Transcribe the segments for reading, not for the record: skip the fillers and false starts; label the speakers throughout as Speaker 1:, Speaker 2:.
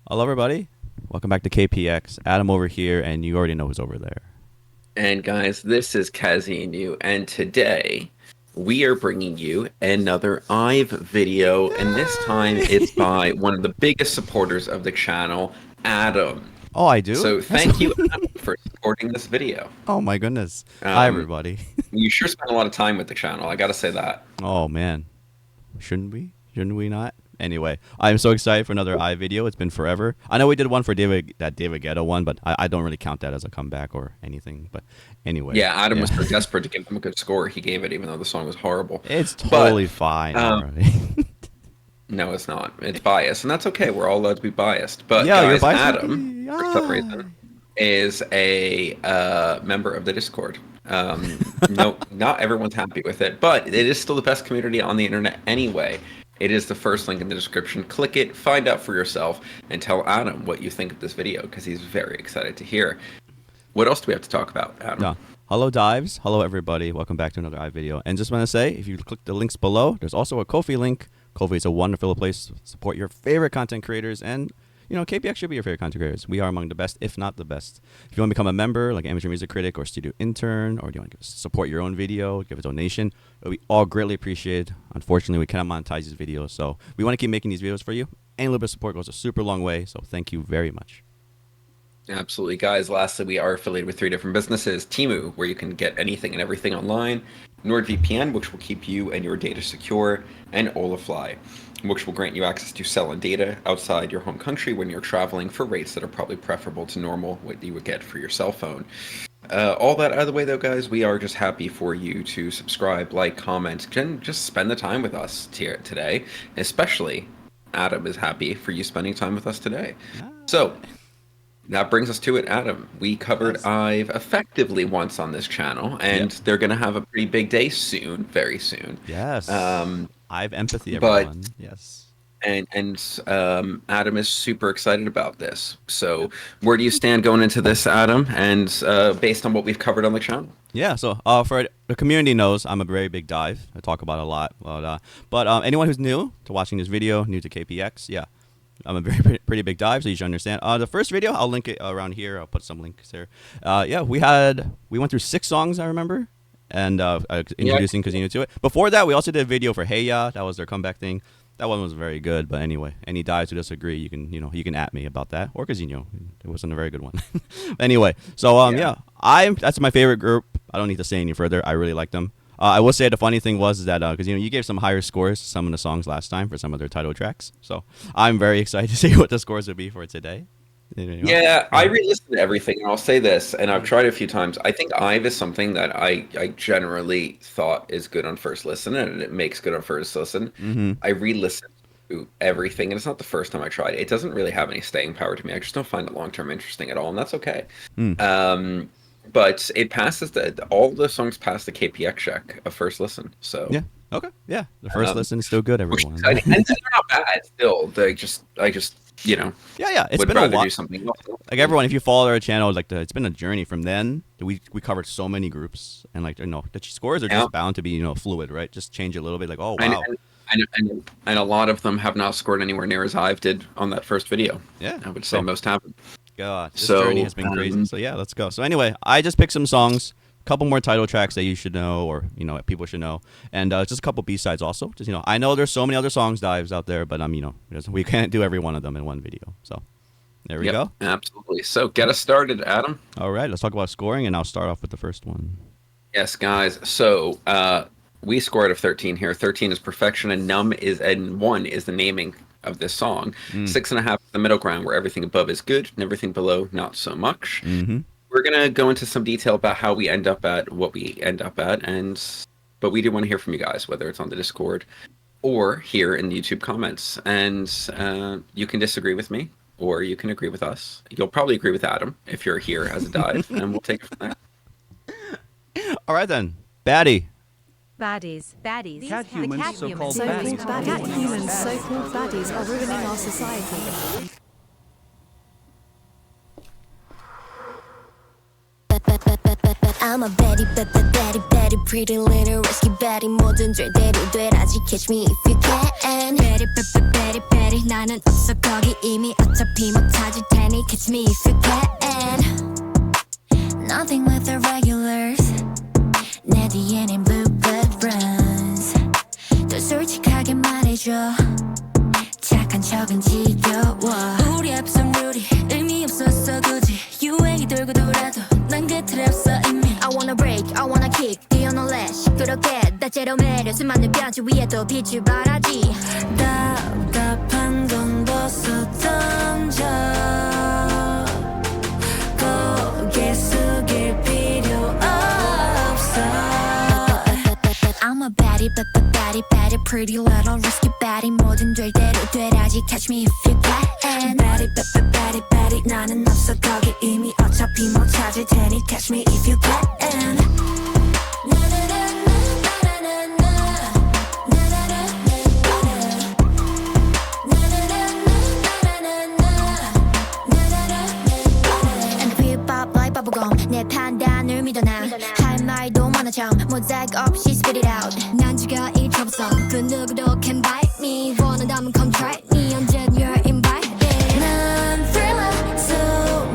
Speaker 1: Hello, everybody. Welcome back to KPX. Adam over here, and you already know who's over there.
Speaker 2: And guys, this is Kazi and you, and today we are bringing you another IVE video, and this time it's by one of the biggest supporters of the channel, Adam.
Speaker 1: Oh, I do?
Speaker 2: So thank you, Adam, for supporting this video.
Speaker 1: Oh, my goodness. Hi,
Speaker 2: Um,
Speaker 1: everybody.
Speaker 2: you sure spend a lot of time with the channel, I gotta say that.
Speaker 1: Oh, man. Shouldn't we? Shouldn't we not? Anyway, I'm so excited for another IVE video. It's been forever. I know we did one for David Guetta one, but I don't really count that as a comeback or anything. But anyway.
Speaker 2: Yeah, Adam was so desperate to give them a good score, he gave it even though the song was horrible.
Speaker 1: It's totally fine. Already.
Speaker 2: No, it's not. It's biased, and that's okay. We're all allowed to be biased. But
Speaker 1: Yeah, you're
Speaker 2: guys,
Speaker 1: biased.
Speaker 2: Adam, for some reason, is a member of the Discord. No, not everyone's happy with it, but it is still the best community on the internet anyway. It is the first link in the description. Click it, find out for yourself, and tell Adam what you think of this video, because he's very excited to hear. What else do we have to talk about, Adam?
Speaker 1: Yeah. Hello, Dives. Hello, everybody. Welcome back to another IVE video. And just want to say, if you click the links below, there's also a Ko-fi link. Ko-fi is a wonderful place to support your favorite content creators, and you know, KPX should be your favorite content creators. We are among the best, if not the best. If you want to become a member, like amateur music critic or studio intern, or do you want to support your own video, give a donation, we all greatly appreciate it. Unfortunately, we cannot monetize these videos, so we want to keep making these videos for you. Any little bit of support goes a super long way, so thank you very much.
Speaker 2: Absolutely, guys. Lastly, we are affiliated with 3 different businesses. Temu, where you can get anything and everything online. NordVPN, which will keep you and your data secure. And Olafly, which will grant you access to cell and data outside your home country when you're traveling for rates that are probably preferable to normal what you would get for your cell phone. All that out of the way, though, guys, we are just happy for you to subscribe, like, comment, and just spend the time with us today. Especially, Adam is happy for you spending time with us today. So that brings us to it, Adam. We covered IVE effectively once on this channel, and they're going to have a pretty big day soon, very soon.
Speaker 1: Yes. IVE empathy, everyone. Yes.
Speaker 2: And Adam is super excited about this. So where do you stand going into this, Adam? And based on what we've covered on the channel?
Speaker 1: Yeah, so for the community knows, I'm a very big dive. I talk about it a lot. But anyone who's new to watching this video, new to KPX, yeah. I'm a pretty big dive, so you should understand. The first video, I'll link it around here. I'll put some links there. Yeah, we went through 6 songs, I remember, and introducing Casino to it. Before that, we also did a video for Hey Ya. That was their comeback thing. That one was very good, but anyway, any dives who disagree, you can at me about that, or Casino. It wasn't a very good one. Anyway, so yeah, that's my favorite group. I don't need to say any further. I really like them. I will say the funny thing was that because you gave some higher scores to some of the songs last time for some of their title tracks, so I'm very excited to see what the scores would be for today.
Speaker 2: Yeah, I re-listened to everything, and I'll say this, and I've tried it a few times. I think IVE is something that I generally thought is good on first listen, and it makes good on first listen. I re-listened to everything, and it's not the first time I tried it. It doesn't really have any staying power to me. I just don't find it long-term interesting at all, and that's okay. But it passes all the songs pass the KPX check of first listen. So
Speaker 1: yeah, okay, yeah, the first listen is still good, everyone.
Speaker 2: And they're not bad still. I just
Speaker 1: yeah, it's
Speaker 2: would
Speaker 1: been a
Speaker 2: rather
Speaker 1: while.
Speaker 2: do something else.
Speaker 1: Like everyone, if you follow our channel, like it's been a journey from then. We covered so many groups, and the scores are just bound to be fluid, right? Just change a little bit. Like, oh wow.
Speaker 2: And a lot of them have not scored anywhere near as IVE did on that first video.
Speaker 1: Yeah,
Speaker 2: I would say most haven't.
Speaker 1: God, this journey has been crazy. So yeah, let's go. So anyway, I just picked some songs, a couple more title tracks that you should know, or people should know, and just a couple B-sides also. Just I know there's so many other songs dives out there, but we can't do every one of them in one video. So there we go.
Speaker 2: Absolutely. So get us started, Adam.
Speaker 1: All right, let's talk about scoring, and I'll start off with the first one.
Speaker 2: Yes, guys. So we score out of 13 here. 13 is perfection, and 1 is the naming of this song. 6.5 is the middle ground, where everything above is good and everything below not so much. We're gonna go into some detail about how we end up at what we end up at, but we do want to hear from you guys, whether it's on the Discord or here in the YouTube comments. And you can disagree with me, or you can agree with us. You'll probably agree with Adam if you're here as a dive, and we'll take it from there.
Speaker 1: All right then, Baddie.
Speaker 3: Baddies.
Speaker 4: Cat humans, so-called baddies.
Speaker 3: Cat humans, so-called baddies, are ruining our society.
Speaker 5: I'm a Baddie, Baddie, Baddie, pretty little risky Baddie. 모든 절대로 되라지. Catch me if you can. Baddie, Baddie, Baddie, 나는 없어 거기 이미 어차피 못 찾을 테니. Catch me if you can. Nothing with the regulars. 내 뒤에는 bluebird runs. 더 솔직하게 말해줘. 착한 척은 지겨워. 우리 앞선 룰이 의미 없었어 굳이. 유행이 돌고 돌아도 난 그 틀에 없어 이미. I wanna break, I wanna kick, 뛰어놀래 시끄럽게 다채로 매려 수많은 뼈지 위에도 빛을 발하지. 답답한 건 벗어 던져. 고개 숙일 필요 없어. I'm a baddie, baddie, baddie, pretty little risky baddie. 뭐든 될 대로 되라지. Catch me if you can. Baddie, baddie, baddie, 나는 없어 거기 이미 어차피 못 찾을 테니. Catch me if you can. 내 판단을 믿어 나 할 말도 많아져 모자이크 없이 spit it out 난 지가 이 troublesome 그 누구도 can bite me 원한다면 come try me 언젠 you're invited 난 thriller so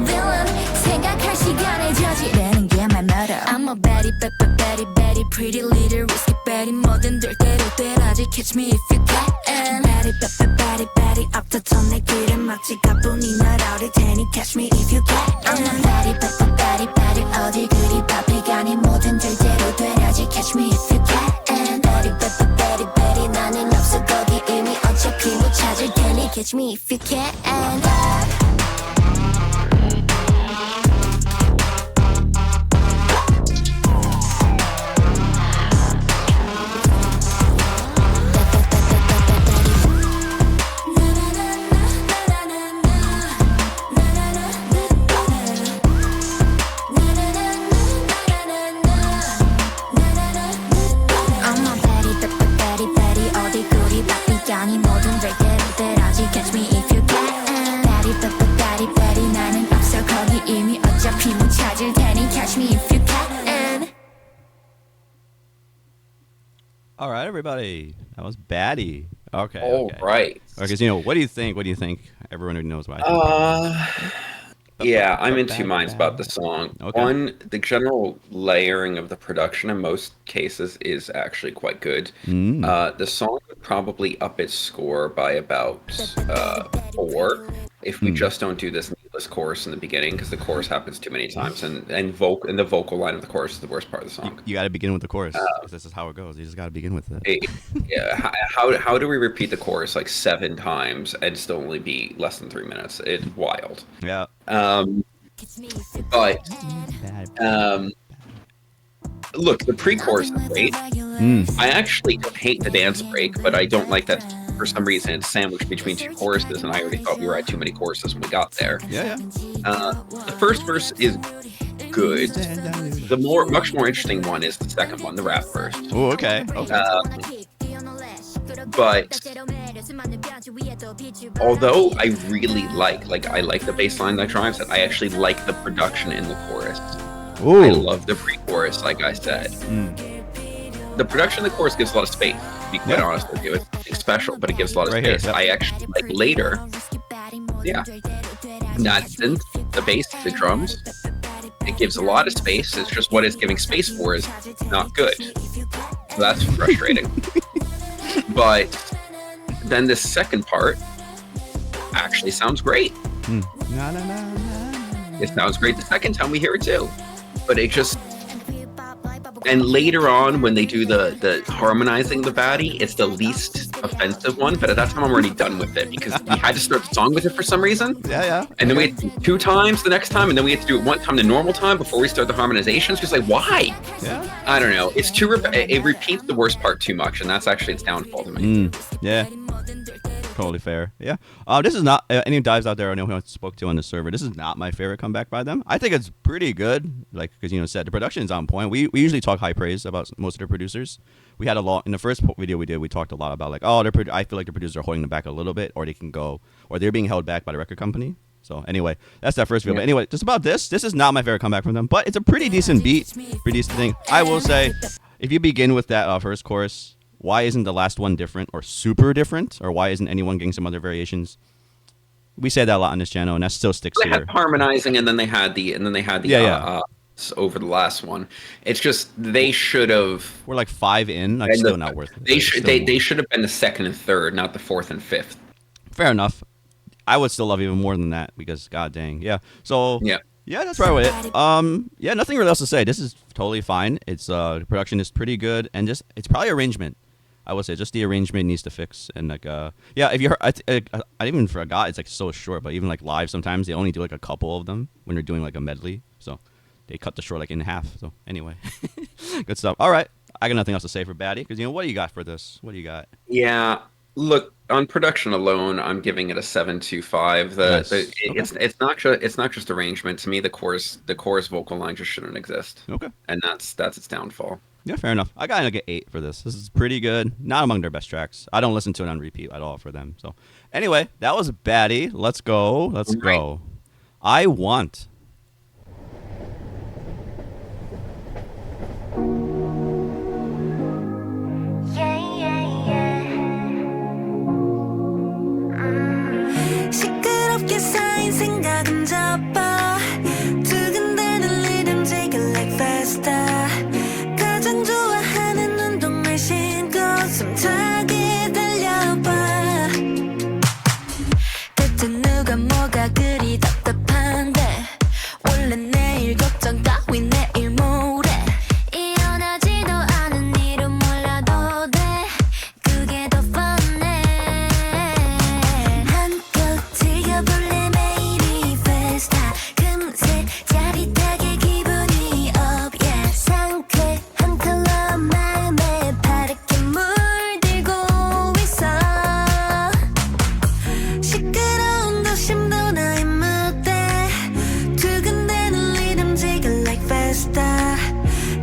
Speaker 5: villain 생각할 시간에 저지르는 게 말 멀어 I'm a baddie baddie baddie pretty little risky baddie 뭐든 될 대로 되라지 catch me if you can baddie baddie baddie 앞다퉈 내 길을 막지 가뿐히 날아올 테니 catch me if you can I'm a baddie baddie baddie 어디 그리 바삐가니 뭐든 될 대로 되라지 catch me if you can baddie baddie baddie 나는 없어 거기 이미 어차피 못 찾을 테니 catch me if you can
Speaker 1: All right, everybody. That was Baddie. Okay.
Speaker 2: All
Speaker 1: okay.
Speaker 2: right.
Speaker 1: Because what do you think? What do you think? Everyone already knows what I think.
Speaker 2: Yeah, I'm in two minds about the song.
Speaker 1: Okay.
Speaker 2: One, the general layering of the production in most cases is actually quite good. The song would probably up its score by about 4 if we just don't do this needless chorus in the beginning, because the chorus happens too many times, and the vocal line of the chorus is the worst part of the song.
Speaker 1: You got to begin with the chorus. 'Cause this is how it goes. You just got to begin with it.
Speaker 2: Yeah, how do we repeat the chorus like 7 times and still only be less than 3 minutes? It's wild.
Speaker 1: Yeah.
Speaker 2: But look, the pre-chorus is great. I actually don't hate the dance break, but I don't like that for some reason it's sandwiched between 2 choruses, and I already thought we were at too many choruses when we got there.
Speaker 1: Yeah.
Speaker 2: The first verse is good. The much more interesting one is the second one, the rap verse.
Speaker 1: Oh, okay.
Speaker 2: But although I really I like the bass line that drives it, I actually like the production in the chorus.
Speaker 1: Ooh.
Speaker 2: I love the pre-chorus, like I said. The production in the chorus gives a lot of space, to be quite honest with you. It's nothing special, but it gives a lot of space.
Speaker 1: Here, yep.
Speaker 2: I actually like later, that synth, the bass, the drums, it gives a lot of space. It's just what it's giving space for is not good. So that's frustrating. But then the second part actually sounds great. It sounds great the second time we hear it too. But it just... And later on, when they do the harmonizing the Baddie, it's the least offensive one. But at that time, I'm already done with it because we had to start the song with it for some reason.
Speaker 1: Yeah.
Speaker 2: And then we had to do 2 times the next time, and then we had to do it 1 time the normal time before we start the harmonizations. Just like, why?
Speaker 1: Yeah.
Speaker 2: I don't know. It's too it repeats the worst part too much, and that's actually its downfall to me.
Speaker 1: Yeah. Totally fair. Yeah. This is not any dives out there I know who I spoke to on the server. This is not my favorite comeback by them. I think it's pretty good. Like, because said the production is on point. We usually talk high praise about most of the producers. We had a lot in the first video we did. We talked a lot about like, I feel like the producers are holding them back a little bit, or they can go, or they're being held back by the record company. So anyway, that's that first video. But anyway, just about this is not my favorite comeback from them, but it's a pretty decent beat, pretty decent thing. I will say, if you begin with that first chorus, why isn't the last one different or super different, or why isn't anyone getting some other variations? We say that a lot on this channel, and that still sticks
Speaker 2: They
Speaker 1: here.
Speaker 2: had harmonizing, and then they had the over the last one. It's just they should have.
Speaker 1: We're like 5 in, like still not worth it.
Speaker 2: They should have been the second and third, not the fourth and fifth.
Speaker 1: Fair enough. I would still love even more than that because god dang, yeah. So yeah, that's right with it. Yeah, nothing really else to say. This is totally fine. It's the production is pretty good, and just it's probably arrangement. I would say just the arrangement needs to fix, and like yeah, if you heard, I even forgot it's like so short, but even like live sometimes they only do like a couple of them when they're doing like a medley, so they cut the short like in half. So anyway, good stuff. All right, I got nothing else to say for Baddie because what do you got for this? What do you got?
Speaker 2: Yeah, look, on production alone, I'm giving it a 7.25. It's not just arrangement. To me, the chorus vocal line just shouldn't exist.
Speaker 1: Okay,
Speaker 2: and that's its downfall.
Speaker 1: Yeah, fair enough. I got like an 8 for this. This is pretty good. Not among their best tracks. I don't listen to it on repeat at all for them. So anyway, that was Baddie. Let's go. Let's go. I Want.
Speaker 5: 시끄럽게 쌓인 생각은 접어 두근대는 리듬 take it like faster 가장 좋아하는 운동을 신고 숨차게 달려봐 대체 누가 뭐가 그리 답답한데 원래 내일 걱정 따위 내일 모레 일어나지도 않은 일은 몰라도 돼 그게 더 fun해 한껏 즐겨볼래 매일이 festa 금세 짜릿하게 기분이 up yeah 상쾌한 컬러 마음에 파랗게 물들고 있어 시끄러운 도심도 나의 무대 두근대는 리듬 take it like festa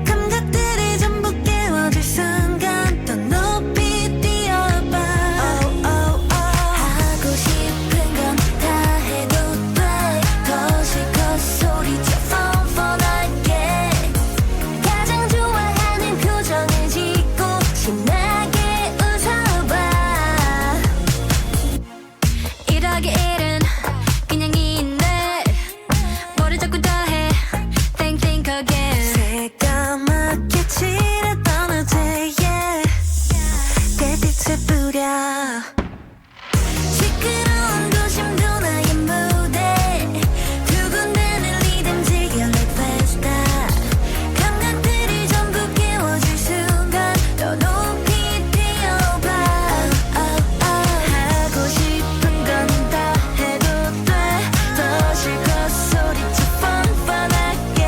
Speaker 5: 감각들이 전부 깨워질 순간 더 높이 뛰어봐 하고 싶은 건 다 해도 돼 더 실컷 소리쳐 뻔뻔하게 가장 좋아하는 표정을 짓고 신나게 웃어봐 일하기 일은 그냥 있네 뭐를 자꾸 더해 think again 새까맣게 칠했던 어제의 달빛을 뿌려 시끄러운 도심도 나의 무대 두근대는 리듬 즐겨 like festa 감각들이 전부 깨워질 순간 더 높이 뛰어봐 하고 싶은 건 다 해도 돼더 실컷 소리쳐 뻔뻔하게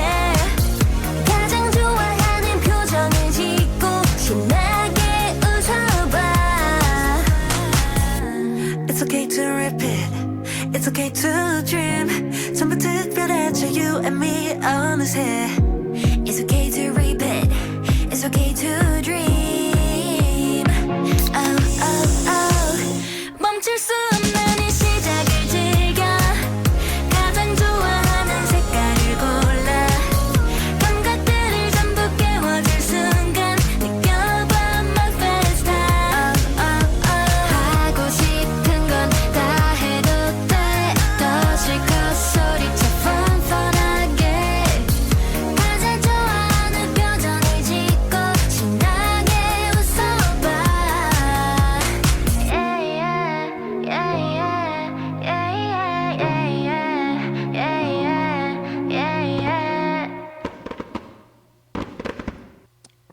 Speaker 5: 가장 좋아하는 표정을 짓고 신나게 웃어봐 It's okay to repeat It's okay to dream 전부 특별해져 you and me 어느새 It's okay to repeat It's okay to dream 멈출 수 없는 이 시작을 즐겨 가장 좋아하는 색깔을 골라 감각들을 전부 깨워질 순간 느껴봐 my festa 하고 싶은 건 다 해도 돼 더 실컷 소리쳐 뻔뻔하게 가장 좋아하는 표정을 짓고 신나게 웃어봐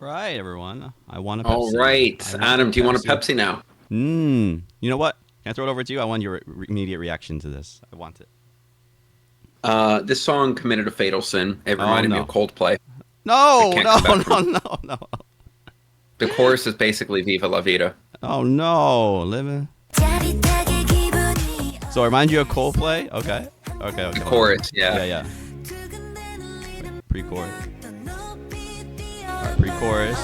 Speaker 1: Right, everyone. I want a Pepsi.
Speaker 2: All right, Adam, do you want a Pepsi now?
Speaker 1: You know what? Can I throw it over to you? I want your immediate reaction to this. I want it.
Speaker 2: This song committed a fatal sin. It reminded me of Coldplay.
Speaker 1: No.
Speaker 2: The chorus is basically Viva La Vida.
Speaker 1: Oh no, living. So it reminds you of Coldplay? Okay.
Speaker 2: The chorus, yeah.
Speaker 1: Yeah. Pre-chorus. Alright, pre-chorus.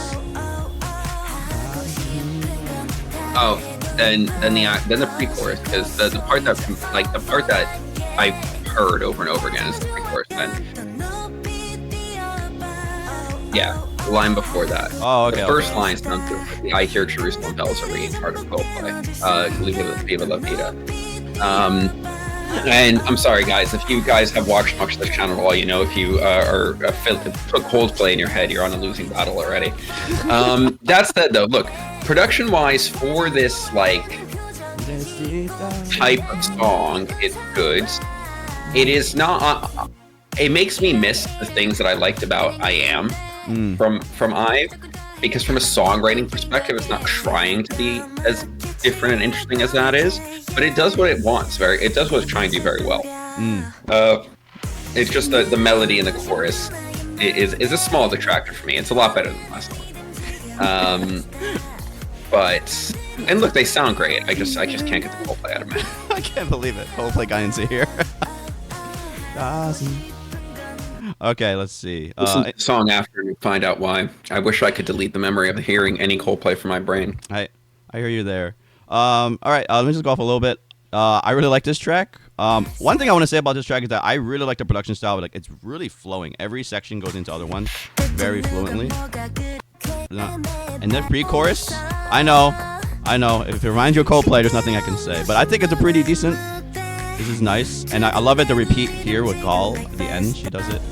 Speaker 2: Oh, then the pre-chorus, because the part that I've heard over and over again is the pre-chorus. Then, yeah, the line before that.
Speaker 1: Oh, okay.
Speaker 2: The first line sounds good. The I Hear Jerusalem Bells are ringing part of Coldplay. Viva La Vida. And I'm sorry, guys, if you guys have watched much of this channel at all, you know if you put Coldplay in your head, you're on a losing battle already. That said, though, look, production-wise, for this, like, type of song, it's good. It is not... it makes me miss the things that I liked about I Am from IVE, because from a songwriting perspective, it's not trying to be as different and interesting as that is, but it does what it wants. It does what it's trying to do very well. It's just the melody in the chorus is a small detractor for me. It's a lot better than the last one. But and look, they sound great. I just can't get the Coldplay out of me.
Speaker 1: I can't believe it. Coldplay got into here. Okay, let's see.
Speaker 2: Listen to the song after and find out why. I wish I could delete the memory of hearing any Coldplay from my brain.
Speaker 1: I hear you there. All right, let me just go off a little bit. I really like this track. One thing I want to say about this track is that I really like the production style. Like, it's really flowing. Every section goes into other one very fluently. And then pre-chorus, I know. If it reminds you of Coldplay, there's nothing I can say. But I think it's a pretty decent. This is nice, and I love it. The repeat here with Gal at the end, she does it.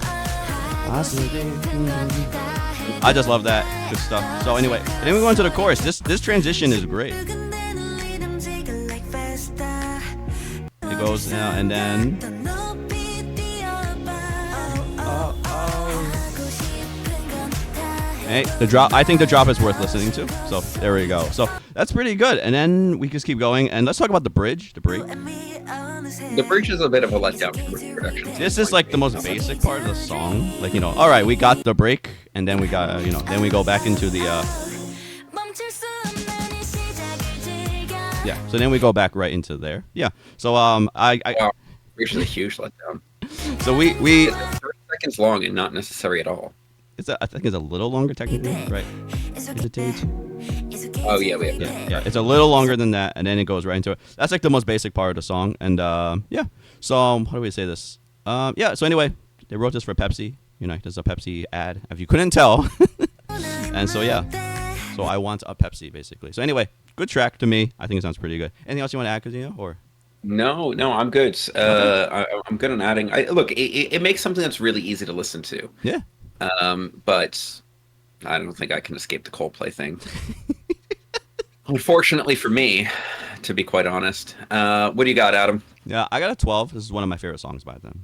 Speaker 1: I just love that. Good stuff. So anyway, and then we go into the chorus. This transition is great. It goes now and then. Hey, the drop. I think the drop is worth listening to. So there we go. So that's pretty good. And then we just keep going, and let's talk about the bridge. The break.
Speaker 2: The bridge is a bit of a letdown from the production.
Speaker 1: This is like the most basic part of the song. Like, all right, we got the break, and then we got, then we go back into the, yeah. So then we go back right into there. Yeah. So, wow.
Speaker 2: Bridge is a huge letdown.
Speaker 1: So we
Speaker 2: it's 30 seconds long and not necessary at all.
Speaker 1: I think it's a little longer technically, right? Is it date?
Speaker 2: Oh yeah,
Speaker 1: yeah. It's a little longer than that, and then it goes right into it. That's like the most basic part of the song, and yeah. So how do we say this? Yeah. So anyway, they wrote this for Pepsi. There's a Pepsi ad, if you couldn't tell. And so yeah. So I want a Pepsi, basically. So anyway, good track to me. I think it sounds pretty good. Anything else you want to add, Kazino, or?
Speaker 2: No, I'm good.
Speaker 1: Okay.
Speaker 2: I'm good on adding. Look, it makes something that's really easy to listen to.
Speaker 1: Yeah.
Speaker 2: But I don't think I can escape the Coldplay thing. Unfortunately for me, to be quite honest. What do you got, Adam?
Speaker 1: Yeah, I got a 12. This is one of my favorite songs by them.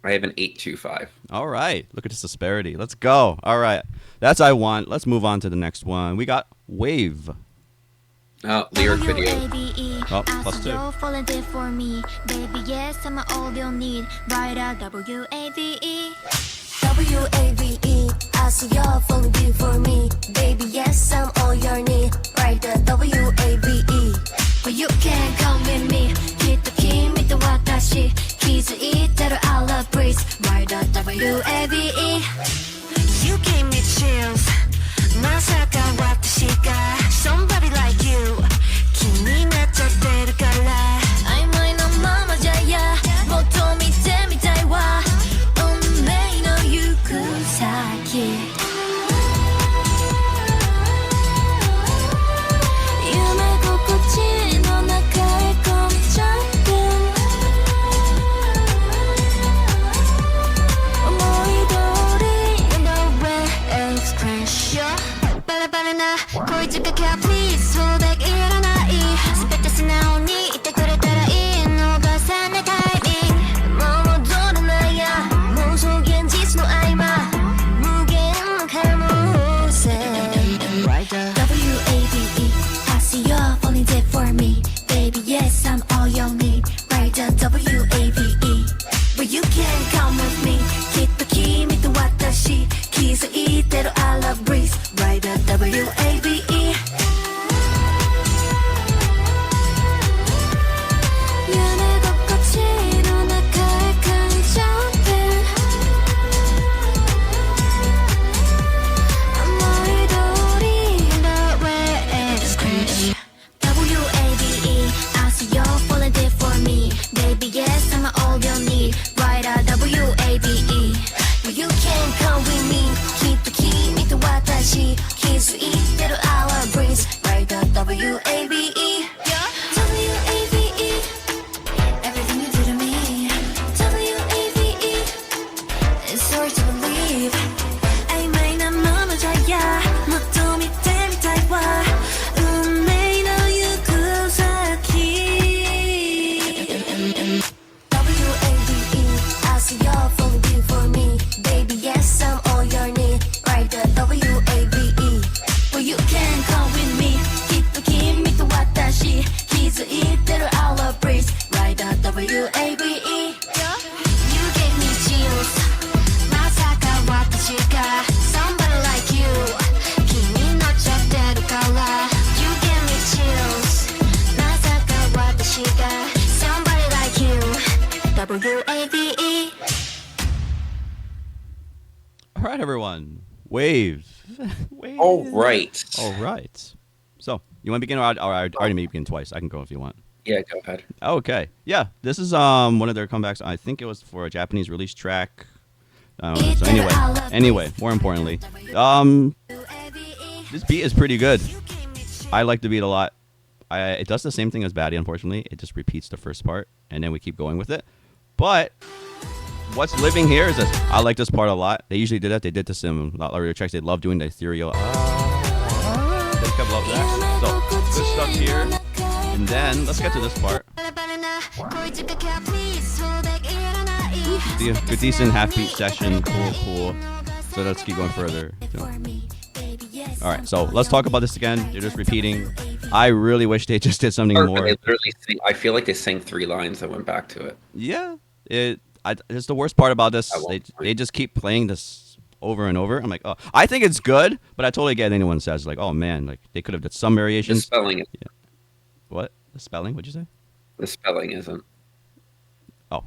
Speaker 2: I have an 8.25.
Speaker 1: All right. Look at this disparity. Let's go. All right. That's I Want. Let's move on to the next one. We got Wave.
Speaker 2: Lyric video.
Speaker 1: Oh, +2.
Speaker 5: W-A-V-E, I see you're falling deep for me. Baby, yes, I'm all your need. Right there, W-A-V-E. But you can't come with me. Kitto kimi to watashi. Kizu iteru I love breeze. Right there, W-A-V-E. You gave me chills. Masaka watashi ga somebody like you. Kimi nachatteru kara. I'm my no mama jaya. Motto mite mitai wa. こいつがキャプリーズそうだけいらない全て素直に言ってくれたらいい逃さないタイミングもう戻らないや妄想現実の合間無限の可能性 W-A-V-E I see you're falling deep for me Baby yes I'm all you need Right there W-A-V-E But you can't come with me きっと君と私気づいてる I love breeze Right there W-A-V-E Baby, yeah WAVE But you can come with me きっと君と私気づいてる our breeze Right the WAVE WAVE Everything you do to me WAVE It's hard to believe 曖昧なままじゃやもっと見てみたいわ運命の行く先 WAVE I see you're falling due for me Baby yes I'm all your need Right the WAVE Well you can come with me きっと君と私気づいてる our breeze Right the WAVE You gave me chills まさか私が Somebody like you 気になっちゃってるから You gave me chills まさか私が Somebody like you WAVE
Speaker 1: All right, everyone. Wave. Wave.
Speaker 2: All right.
Speaker 1: All right. So, you want to begin? Or I already made you begin twice. I can go if you want.
Speaker 2: Yeah, go ahead.
Speaker 1: Okay. Yeah, this is one of their comebacks. I think it was for a Japanese release track. So anyway, more importantly, this beat is pretty good. I like the beat a lot. It does the same thing as Baddie, unfortunately. It just repeats the first part, and then we keep going with it. But what's living here is this. I like this part a lot. They usually did that. They did this in a lot of earlier tracks. They love doing the ethereal. They kept love that. So good stuff here. And then let's get to this part. Good decent half beat session. Cool. So let's keep going further. All right, so let's talk about this again. They're just repeating. I really wish they just did something more.
Speaker 2: They literally I feel like they sang 3 lines that went back to it.
Speaker 1: Yeah, it's the worst part about this. They just keep playing this over and over. I'm like, oh, I think it's good, but I totally get anyone says like, oh man, like they could have done some variations.
Speaker 2: The spelling.
Speaker 1: Yeah. What? The spelling? What'd you say?
Speaker 2: The spelling isn't.
Speaker 1: Oh,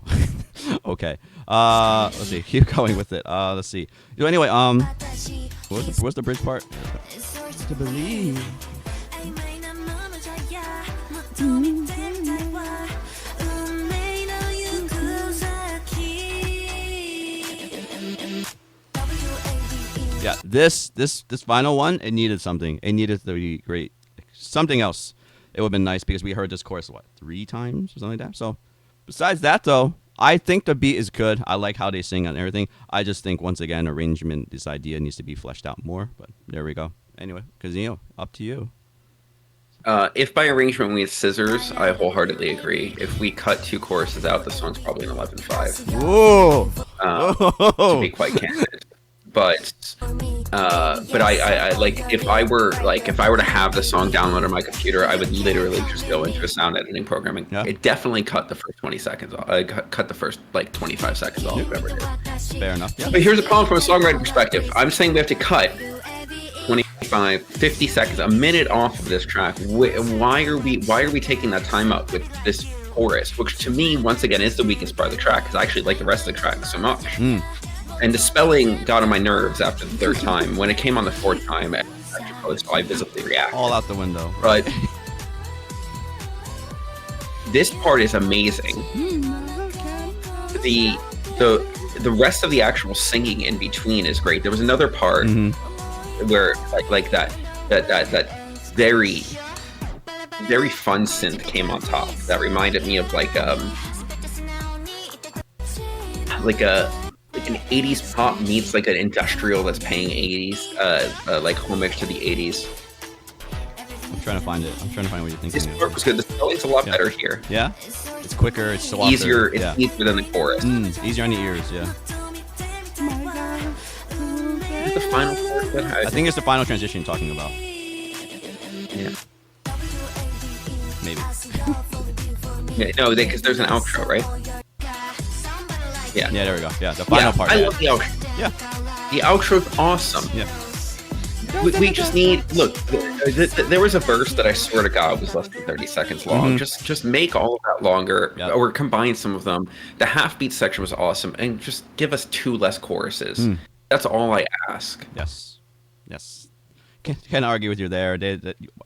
Speaker 1: okay. Let's see. Keep going with it. Let's see. So anyway, what's the bridge part? To believe. Yeah, this final one, it needed something. It needed to be great. Something else. It would have been nice because we heard this chorus, 3 times or something like that. So, besides that, though, I think the beat is good. I like how they sing and everything. I just think, once again, arrangement, this idea needs to be fleshed out more. But there we go. Anyway, Kazino, up to you.
Speaker 2: If by arrangement we have scissors, I wholeheartedly agree. If we cut 2 choruses out, the song's probably an 11.5.
Speaker 1: Whoa!
Speaker 2: To be quite candid. But I like if I were to have the song downloaded on my computer, I would literally just go into a sound editing programming.
Speaker 1: Yeah.
Speaker 2: It definitely cut the first 20 seconds off. Cut the first 25 seconds off. Whatever it is.
Speaker 1: Fair enough. Yeah.
Speaker 2: But here's a problem from a songwriting perspective. I'm saying we have to cut 25, 50 seconds, a minute off of this track. Why are we taking that time up with this chorus, which to me, once again, is the weakest part of the track because I actually like the rest of the track so much. And the spelling got on my nerves after the 3rd time. When it came on the 4th time, I visibly reacted.
Speaker 1: All out the window.
Speaker 2: But this part is amazing. The rest of the actual singing in between is great. There was another part where like that very very fun synth came on top that reminded me of like an 80s pop meets like an industrial that's paying 80s like homage to the 80s.
Speaker 1: I'm trying to find it. I'm trying to find what you're thinking.
Speaker 2: This part was good. The spelling's a lot better here.
Speaker 1: Yeah? It's quicker, it's softer.
Speaker 2: Easier. It's easier than the chorus.
Speaker 1: Easier on the ears, yeah.
Speaker 2: Is the final chorus?
Speaker 1: I think it's the final transition you're talking about.
Speaker 2: Yeah.
Speaker 1: Maybe.
Speaker 2: Yeah, no, because there's an outro, right? Yeah.
Speaker 1: Yeah, there we go. Yeah, the final part.
Speaker 2: I love the outro.
Speaker 1: Yeah.
Speaker 2: The outro's awesome.
Speaker 1: Yeah.
Speaker 2: We just need, look, there was a verse that I swear to God was less than 30 seconds long. Just make all of that longer or combine some of them. The half beat section was awesome and just give us 2 less choruses. That's all I ask.
Speaker 1: Yes. Can't argue with you there.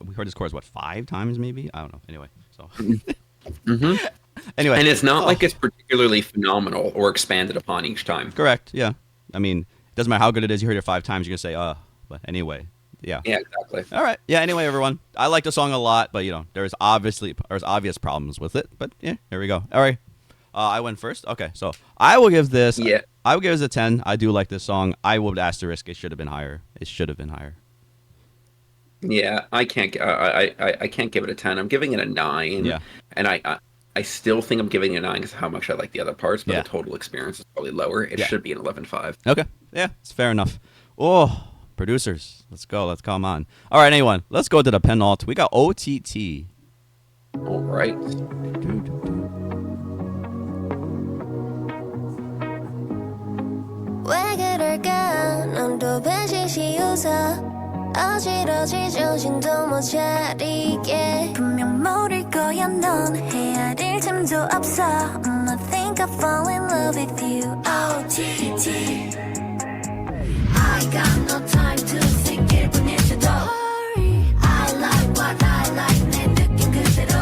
Speaker 1: We heard this chorus, 5 times maybe? I don't know. Anyway, so. Anyway,
Speaker 2: And it's not like it's particularly phenomenal or expanded upon each time.
Speaker 1: correct. Yeah. I mean, it doesn't matter how good it is. You heard it 5 times, you're gonna say, but anyway, yeah.
Speaker 2: Yeah, exactly.
Speaker 1: All right. Yeah. Anyway, everyone, I like the song a lot, but there's obvious problems with it. But yeah, here we go. All right. I went first. Okay, so I will give this.
Speaker 2: Yeah.
Speaker 1: I would give this a 10. I do like this song. I would asterisk. It should have been higher. It should have been higher.
Speaker 2: Yeah, I can't give it a 10. I'm giving it a 9.
Speaker 1: Yeah.
Speaker 2: And I still think I'm giving it a 9 because of how much I like the other parts, but
Speaker 1: Yeah.
Speaker 2: the total experience is probably lower. It should be an 11.5.
Speaker 1: Okay. Yeah, it's fair enough. Oh, producers, let's go. Let's come on. All right, anyone, let's go to the penult. We got OTT.
Speaker 2: All right.
Speaker 5: 왜 그럴까 넌 또 배신시 웃어 어지러질 정신도 못 차리게 분명 모를 거야 넌 헤아릴 틈도 없어 I think I fall in love with you OTT I got no time to think 일 뿐일지도 I like what I like 내 느낌 그대로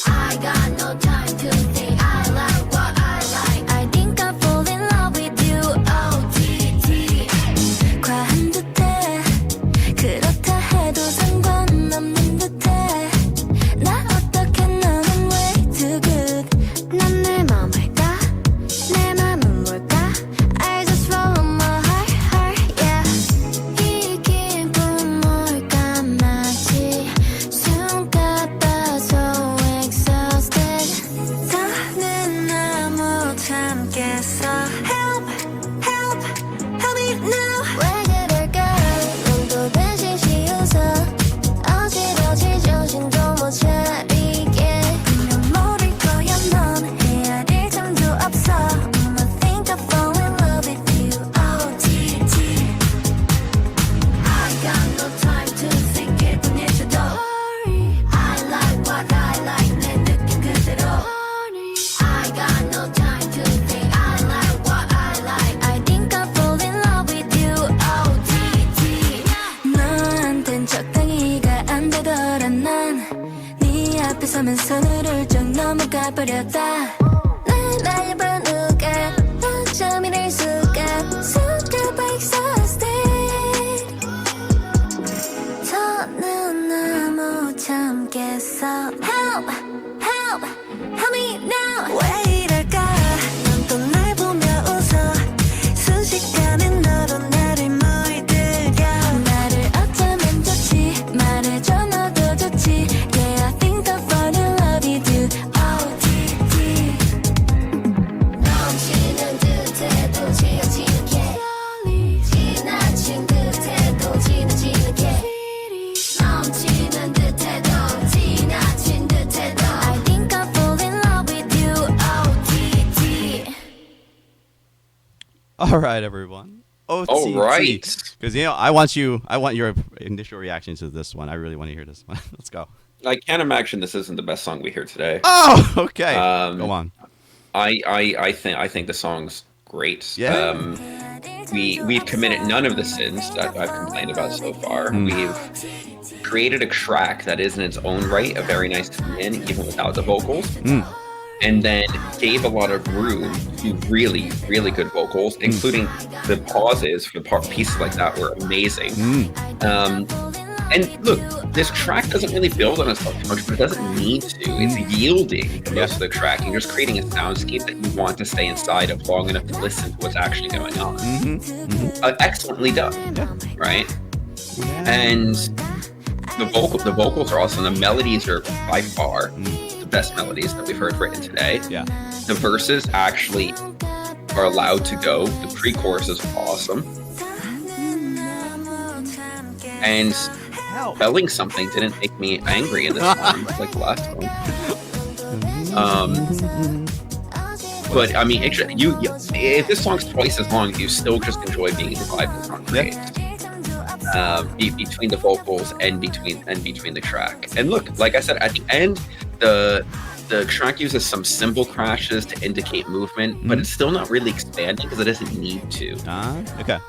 Speaker 5: I got no time to think I like what I like I think I fall in love with you OTT 과한 듯해 그렇다 해도 상관없는 듯해 나 어떻게 너는 way too good 난 내 맘을 까 내 맘은 뭘까 I just follow my heart yeah 이 기분 뭘까 마치 숨 가빠 so exhausted 더는 나 못 참겠어 help help help me now 왜 그럴까 넌 또 배신시 웃어 어지러질 정신도 못 차리게 분명 모를 거야 넌 헤아릴 틈도 없어 I think I fall in love with you OTT I got no time to think 일 뿐일지도 I like what I like 내 느낌 그대로 I got no time to think I like what I like I think I fall in love with you OTT 너한텐 적당히가 안 되더라 난 네 앞에 서면 선을 훌쩍 넘어가 버렸다 날 말려본 누가 어쩜 이럴 수가 Super exhausted 더는 나 못 참겠어 Help help help me now 왜 이럴까 넌 또 날 보며 웃어 순식간에 너로 나를 물들여 나를 어쩌면 좋지 말해줘 너도 좋지 Yeah I think I fall in love with you OTT 넘치는 듯해도 지어지게 지나친 듯해도 지나치게 넘치는 듯해도 지나친 듯해도 I think I fall in love with you OTT
Speaker 1: All right, everyone. OTT.
Speaker 2: All right.
Speaker 1: Because I want your initial reactions to this one. I really want to hear this one. Let's go.
Speaker 2: I can't imagine this isn't the best song we hear today.
Speaker 1: Oh, okay. Go on.
Speaker 2: I think the song's great.
Speaker 1: Yeah.
Speaker 2: We've committed none of the sins that I've complained about so far. We've created a track that is in its own right a very nice tune, even without the vocals. And then gave a lot of room to really, really good vocals, including the pauses for pieces like that were amazing. And look, this track doesn't really build on itself too much, but it doesn't need to. It's yielding to most of the track. You're just creating a soundscape that you want to stay inside of long enough to listen to what's actually going on. Excellently done, right? And the vocals are awesome. The melodies are by far the best melodies that we've heard written today.
Speaker 1: Yeah.
Speaker 2: The verses actually are allowed to go. The pre-chorus is awesome. And spelling something didn't make me angry in this one, like the last one. But I mean, if this song's twice as long, you still just enjoy being in the vibe that's on create. Between the vocals and between the track. And look, like I said, at the end, the track uses some cymbal crashes to indicate movement, but it's still not really expanding because it doesn't need to.
Speaker 1: Okay.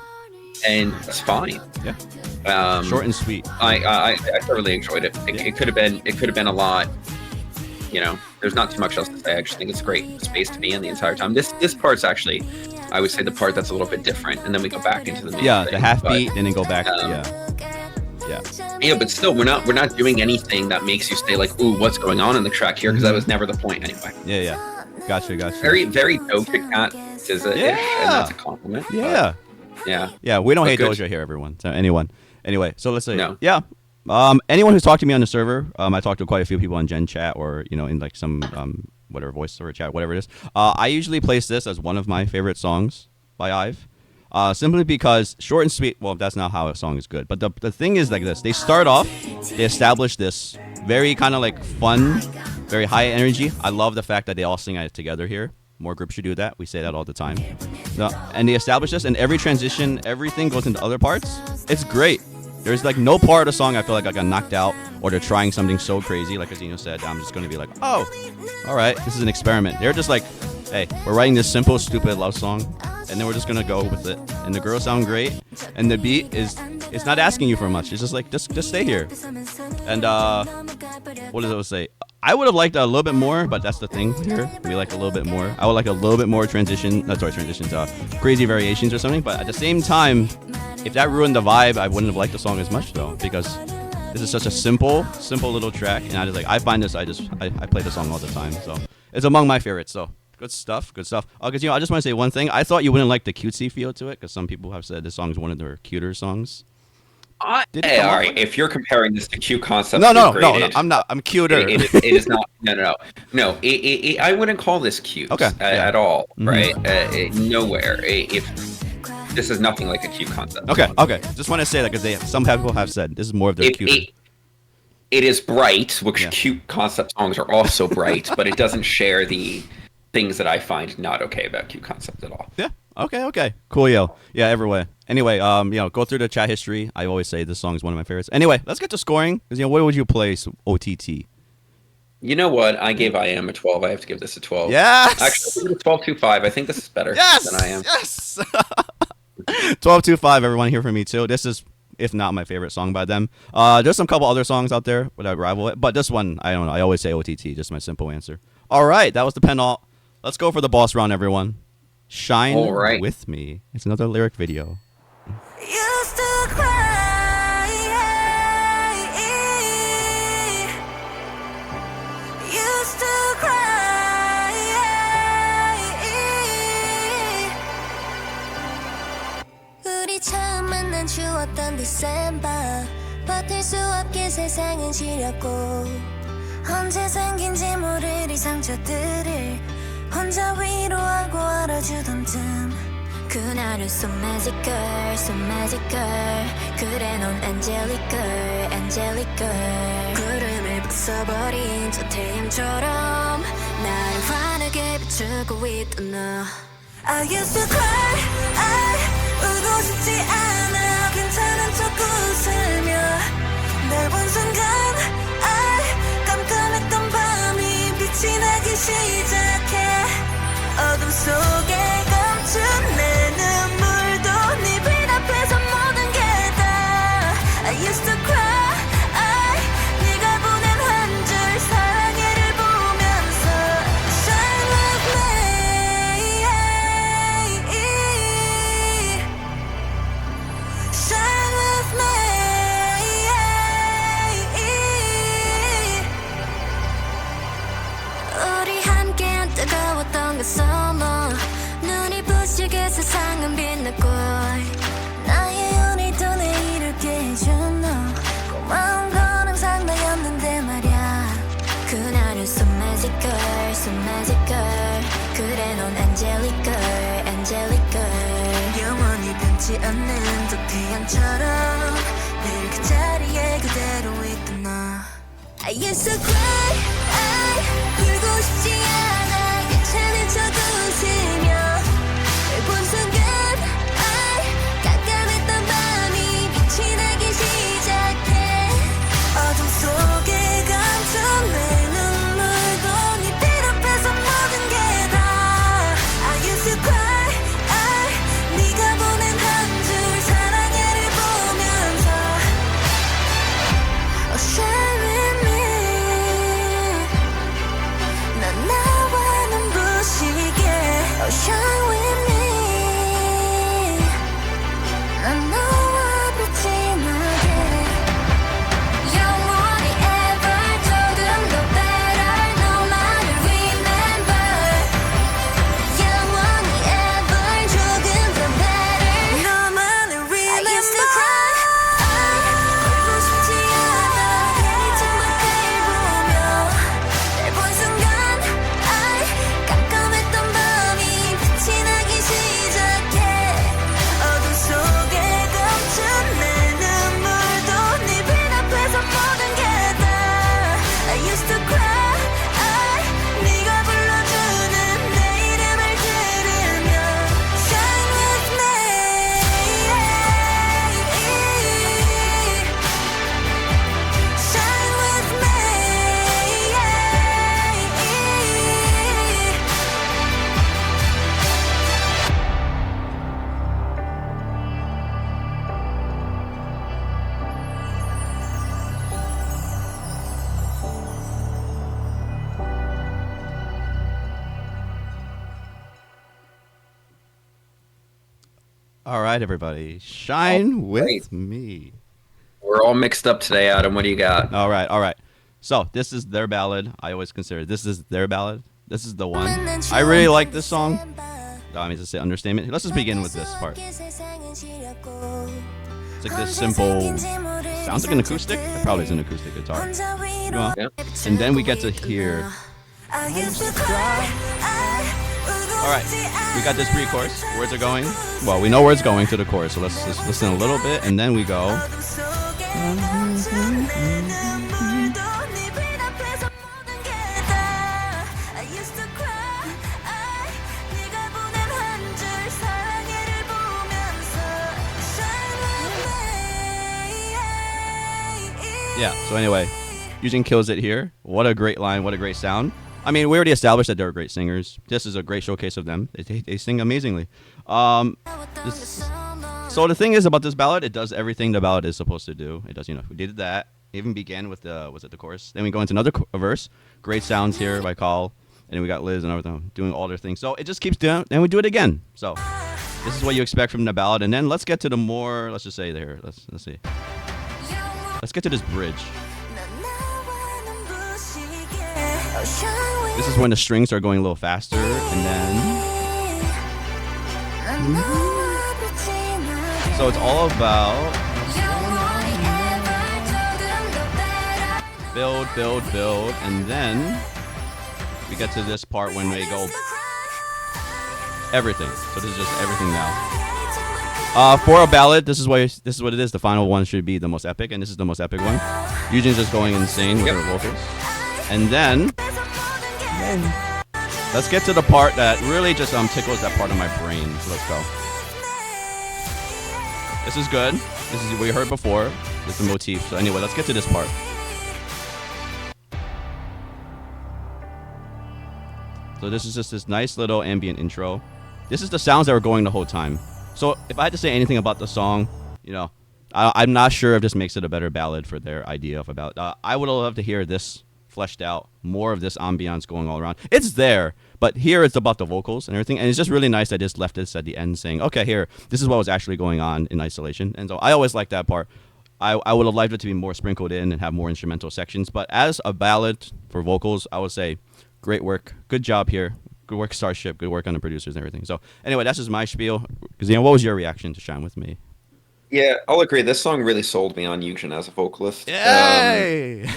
Speaker 2: And it's fine.
Speaker 1: Yeah. Short and sweet.
Speaker 2: I thoroughly enjoyed it. It could have been a lot. there's not too much else to say. I just think it's a great space to be in the entire time. This part's actually, I would say, the part that's a little bit different, and then we go back into the main thing.
Speaker 1: the half beat, and then go back.
Speaker 2: Yeah, but still, we're not doing anything that makes you say like, ooh, what's going on in the track here? Because that was never the point anyway.
Speaker 1: Yeah. Gotcha.
Speaker 2: Very, very Doja Cat is a and that's a compliment.
Speaker 1: Yeah.
Speaker 2: Yeah.
Speaker 1: We don't hate
Speaker 2: good.
Speaker 1: Doja here, everyone. So anyone. Anyway, so let's say
Speaker 2: No.
Speaker 1: yeah. Anyone who's talked to me on the server, I talked to quite a few people on Gen Chat or in like some whatever voice server chat, whatever it is. I usually place this as one of my favorite songs by IVE. Simply because short and sweet. Well, that's not how a song is good. But the thing is like this: they start off, they establish this very kind of like fun, very high energy. I love the fact that they all sing it together here. More groups should do that. We say that all the time. And they establish this, and every transition, everything goes into other parts. It's great. There's like no part of the song I feel like I got knocked out or they're trying something so crazy. Like Azino said, I'm just going to be like, oh, all right, this is an experiment. They're just like, hey, we're writing this simple, stupid love song, and then we're just going to go with it. And the girls sound great, and the beat it's not asking you for much. It's just like, just stay here. And what does it say? I would have liked a little bit more, but that's the thing here. We like a little bit more. I would like a little bit more transitions, crazy variations or something. But at the same time, if that ruined the vibe, I wouldn't have liked the song as much though, because this is such a simple little track, and I find this, I play the song all the time, so it's among my favorites. So good stuff. Because I just want to say one thing. I thought you wouldn't like the cutesy feel to it, because some people have said this song is one of their cuter songs.
Speaker 2: Hey, all right. If you're comparing this to Q Concept,
Speaker 1: no, I'm not. I'm cuter.
Speaker 2: It is not. No. I wouldn't call this cute at all, right? Nowhere. If this is nothing like a Q Concept.
Speaker 1: Okay. Just want to say that because some people have said this is more of their cuter.
Speaker 2: It is bright, which Cute Concept songs are also bright, but it doesn't share the things that I find not okay about Cute Concept at all.
Speaker 1: Yeah. Okay. Cool, yo. Yeah, everywhere. Anyway, go through the chat history. I always say this song is one of my favorites. Anyway, let's get to scoring. Because, what would you place OTT?
Speaker 2: You know what? I gave I Am a 12. I have to give this a 12.
Speaker 1: Yes!
Speaker 2: Actually, I'll give it a 12.25. I think this is better than I Am.
Speaker 1: Yes! 12.25, everyone here for me, too. This is, if not my favorite song by them. There's some couple other songs out there that I rival it. But this one, I don't know. I always say OTT. Just my simple answer. All right, that was the penult. Let's go for the boss round, everyone. Shine with me. It's another lyric video.
Speaker 5: Used to cry, used to cry. 우리 처음 만난 추웠던 디셈버 버틸 수 없게 세상은 시렸고 언제 생긴지 모를 이 상처들을 혼자 위로하고 알아주던 틈 그날은 so magical, so magical 그래 넌 angelic girl, angelic girl 구름을 부숴버린 저 태양처럼 나를 환하게 비추고 있던 너 I used to cry, 울고 싶지 않아 괜찮은 척 웃으며 날 본 순간 깜깜했던 밤이 빛이 나기 시작해 어둠 속에 감춘 내 눈물도 네 빛 앞에서 모든 게 다 I used to cry 네가 보낸 한 줄 사랑해를 보면서 Shine with me Shine with me 우리 함께한 뜨거웠던 그 summer 눈이 부시게 세상은 빛났고 나의 오늘도 내일을 깨해준 너 고마운 건 항상 나였는데 말야 그날은 so magical, so magical 그래 넌 angelic girl, angelic girl 영원히 변치 않는 저 태양처럼 늘 그 자리에 그대로 있던 너 I used to cry 울고 싶지 않아 괜찮은 척 웃으며 널 본 순간 깜깜했던 밤이 빛이 나기 시작해 어둠 속에 감춘 내 눈물도 네 빛 앞에서 모든 게 다 I used to cry 네가 보낸 한 줄 사랑해를 보면서 Oh shine with me
Speaker 1: All right, everybody. Shine with me.
Speaker 2: We're all mixed up today, Adam. What do you got?
Speaker 1: All right, all right. So this is their ballad. I always consider this is their ballad. This is the one. I really like this song. I mean to say understatement. Let's just begin with this part. It's like this simple. Sounds like an acoustic. It probably is an acoustic guitar.
Speaker 2: Yeah.
Speaker 1: And then we get to hear. All right, we got this pre-chorus. Words are going. Well, we know where it's going to the chorus, so let's just listen a little bit, and then we go. Yeah, so anyway, Eugene kills it here. What a great line, what a great sound. I mean, we already established that they're great singers. This is a great showcase of them. They sing amazingly. So the thing is about this ballad, it does everything the ballad is supposed to do. It does, we did that. Even began with the chorus. Then we go into another verse. Great sounds here by Call. And then we got Liz and everything doing all their things. So it just keeps doing, and we do it again. So this is what you expect from the ballad. And then let's get to the more, let's just say there, let's see. Let's get to this bridge. This is when the strings are going a little faster, and then. So it's all about build, and then we get to this part when they go everything. So this is just everything now. For a ballad, this is what it is. The final one should be the most epic, and this is the most epic one. Eugene's just going insane with her vocals. And then let's get to the part that really just tickles that part of my brain. So let's go. This is good. This is what we heard before. This is the motif. So anyway, let's get to this part. So this is just this nice little ambient intro. This is the sounds that were going the whole time. So if I had to say anything about the song, I'm not sure if this makes it a better ballad for their idea of a ballad. I would love to hear this fleshed out, more of this ambiance going all around. It's there, but here it's about the vocals and everything, and it's just really nice that I just left this at the end saying, okay, here, this is what was actually going on in isolation. And so I always like that part. I would have liked it to be more sprinkled in and have more instrumental sections, but as a ballad for vocals, I would say great work, good job here. Good work, Starship. Good work on the producers and everything. So anyway, that's just my spiel. Because what was your reaction to Shine With Me?
Speaker 2: Yeah, I'll agree. This song really sold me on Eugen as a vocalist.
Speaker 1: Yay!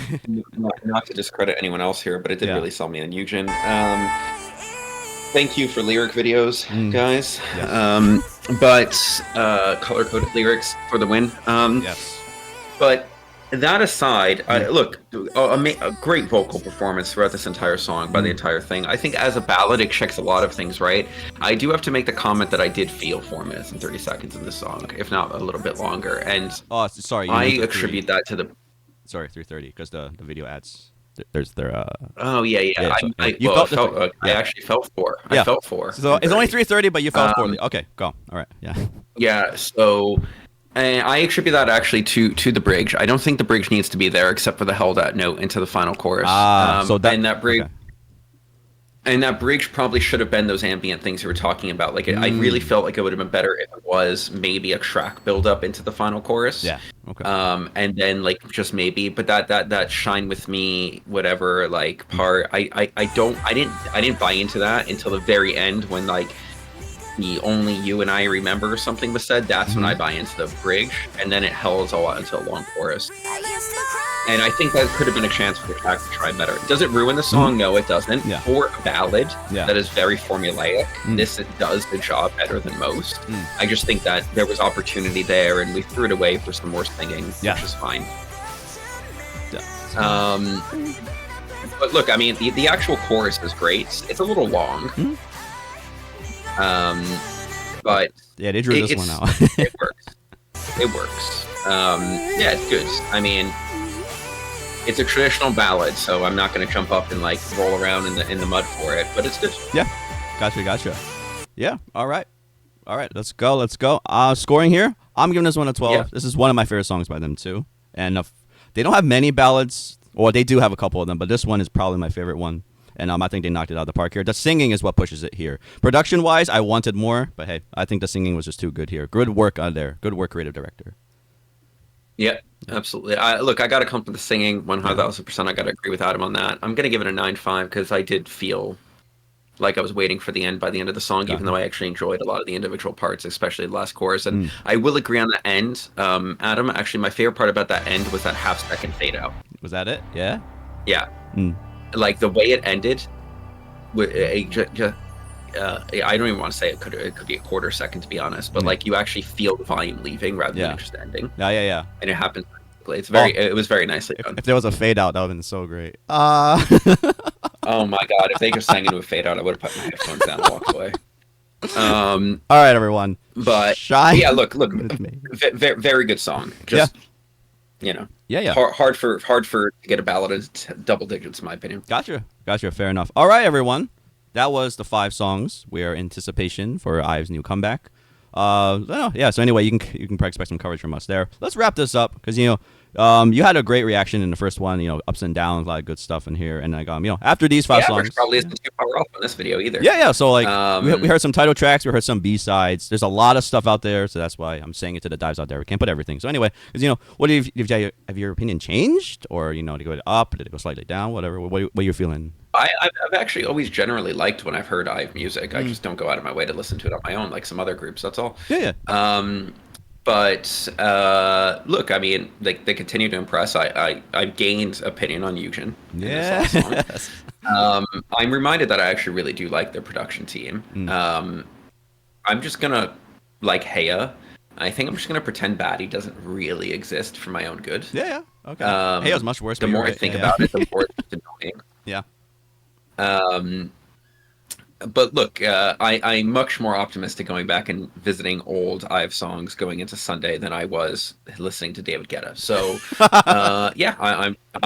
Speaker 2: Not to discredit anyone else here, but it did really sell me on Eugen. Thank you for lyric videos, guys. Yes. But color-coded lyrics for the win.
Speaker 1: Yes.
Speaker 2: But that aside, look, a great vocal performance throughout this entire song by the entire thing. I think as a ballad, it checks a lot of things right. I do have to make the comment that I did feel 4 minutes and 30 seconds in this song, if not a little bit longer. And
Speaker 1: sorry,
Speaker 2: I attribute that to the...
Speaker 1: Sorry, 3:30, because the video ads, there's their...
Speaker 2: Oh, yeah. I actually felt 4.
Speaker 1: Yeah.
Speaker 2: I felt 4.
Speaker 1: So it's only 3:30, but you felt 4. Okay, go. All right, yeah.
Speaker 2: Yeah, so... And I attribute that actually to the bridge. I don't think the bridge needs to be there except for the held out note into the final chorus. And that bridge, and that bridge probably should have been those ambient things you were talking about. Like I really felt like it would have been better if it was maybe a track build up into the final chorus.
Speaker 1: Yeah. Okay.
Speaker 2: And then like just maybe, but that Shine With Me whatever like part, I didn't buy into that until the very end when like. The only you and I remember something was said. That's when I buy into the bridge, and then it hells all out into a long chorus. And I think that could have been a chance for the track to try better. Does it ruin the song? No, it doesn't.
Speaker 1: Yeah.
Speaker 2: For a ballad that is very formulaic, this does the job better than most. I just think that there was opportunity there, and we threw it away for some more singing, which is fine. But look, I mean, the actual chorus is great. It's a little long. But
Speaker 1: yeah, they drew this one out.
Speaker 2: It works. Yeah, it's good. I mean, it's a traditional ballad, so I'm not going to jump up and like roll around in the mud for it, but it's good.
Speaker 1: Yeah, gotcha. Yeah, all right. Let's go. Scoring here, I'm giving this one a 12. Yeah. This is one of my favorite songs by them too, and they don't have many ballads, or they do have a couple of them, but this one is probably my favorite one. And I think they knocked it out of the park here. The singing is what pushes it here. Production-wise, I wanted more, but hey, I think the singing was just too good here. Good work on there. Good work, creative director.
Speaker 2: Yeah, absolutely. Look, I got to come to the singing 100,000%. I got to agree with Adam on that. I'm going to give it a 9.5 because I did feel like I was waiting for the end by the end of the song, even though I actually enjoyed a lot of the individual parts, especially the last chorus. And I will agree on the end. Adam, actually, my favorite part about that end was that half-second fade out.
Speaker 1: Was that it? Yeah?
Speaker 2: Yeah. Like the way it ended, I don't even want to say it could be a quarter second, to be honest, but like you actually feel the volume leaving rather than just ending.
Speaker 1: Yeah.
Speaker 2: And it happens quickly. It was very nicely done.
Speaker 1: If there was a fade out, that would have been so great.
Speaker 2: Oh my god! If they just sang into a fade out, I would have put my headphones down and walked away.
Speaker 1: All right, everyone.
Speaker 2: But
Speaker 1: Shy.
Speaker 2: Yeah, look, very good song. Just
Speaker 1: yeah.
Speaker 2: Hard for to get a ballad in double digits, in my opinion.
Speaker 1: Gotcha. Fair enough. All right, everyone. That was the 5 songs. We are in anticipation for IVE's new comeback. So anyway, you can probably expect some coverage from us there. Let's wrap this up because you had a great reaction in the first one. Ups and downs, a lot of good stuff in here. And like after these 5 songs,
Speaker 2: which probably isn't too far off on this video either.
Speaker 1: Yeah. So like we heard some title tracks, we heard some B-sides. There's a lot of stuff out there, so that's why I'm saying it to the dives out there. We can't put everything. So anyway, because what have your opinion changed, or did it go up, did it go slightly down, whatever? What are you feeling?
Speaker 2: I've actually always generally liked when I've heard IVE music. I just don't go out of my way to listen to it on my own, like some other groups. That's all.
Speaker 1: Yeah.
Speaker 2: But look, I mean, they continue to impress. I've gained opinion on Eugen.
Speaker 1: Yeah.
Speaker 2: I'm reminded that I actually really do like their production team. I'm just gonna like Heya. I think I'm just gonna pretend Baddie doesn't really exist for my own good.
Speaker 1: Yeah. Okay. Heya's much worse.
Speaker 2: The more I think about it, the more it's annoying.
Speaker 1: Yeah.
Speaker 2: But look, I'm much more optimistic going back and visiting old IVE songs going into Sunday than I was listening to David Guetta. So,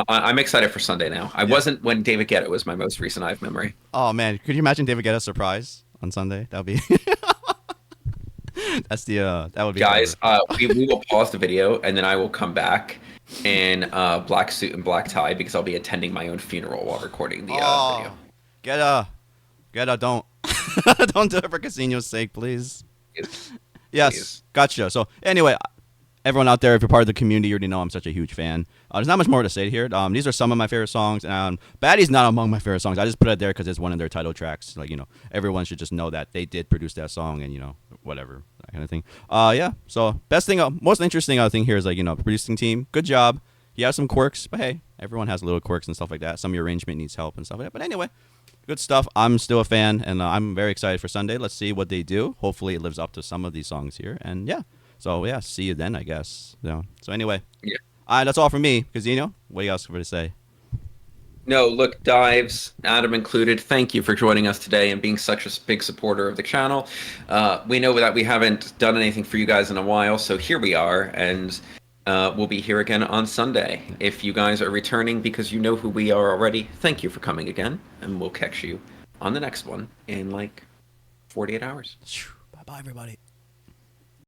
Speaker 2: I'm excited for Sunday now. I wasn't when David Guetta was my most recent IVE memory.
Speaker 1: Oh man, could you imagine David Guetta's surprise on Sunday? That would be. That would be.
Speaker 2: Guys, we will pause the video and then I will come back in black suit and black tie because I'll be attending my own funeral while recording the video.
Speaker 1: Guetta, don't do it for Casino's sake, please.
Speaker 2: Yes,
Speaker 1: please. Gotcha. So anyway, everyone out there, if you're part of the community, you already know I'm such a huge fan. There's not much more to say here. These are some of my favorite songs. Baddie's not among my favorite songs. I just put it there because it's one of their title tracks. Like everyone should just know that they did produce that song and whatever that kind of thing. So most interesting thing here is producing team. Good job. You have some quirks, but hey, everyone has little quirks and stuff like that. Some of your arrangement needs help and stuff like that. But anyway. Good stuff. I'm still a fan, and I'm very excited for Sunday. Let's see what they do. Hopefully, it lives up to some of these songs here. And see you then, I guess. So anyway, that's all from me. Casino, what do you else have to say?
Speaker 2: No, look, dives, Adam included. Thank you for joining us today and being such a big supporter of the channel. We know that we haven't done anything for you guys in a while, so here we are, and we'll be here again on Sunday. If you guys are returning because you know who we are already, thank you for coming again, and we'll catch you on the next one in 48 hours.
Speaker 1: Bye-bye, everybody.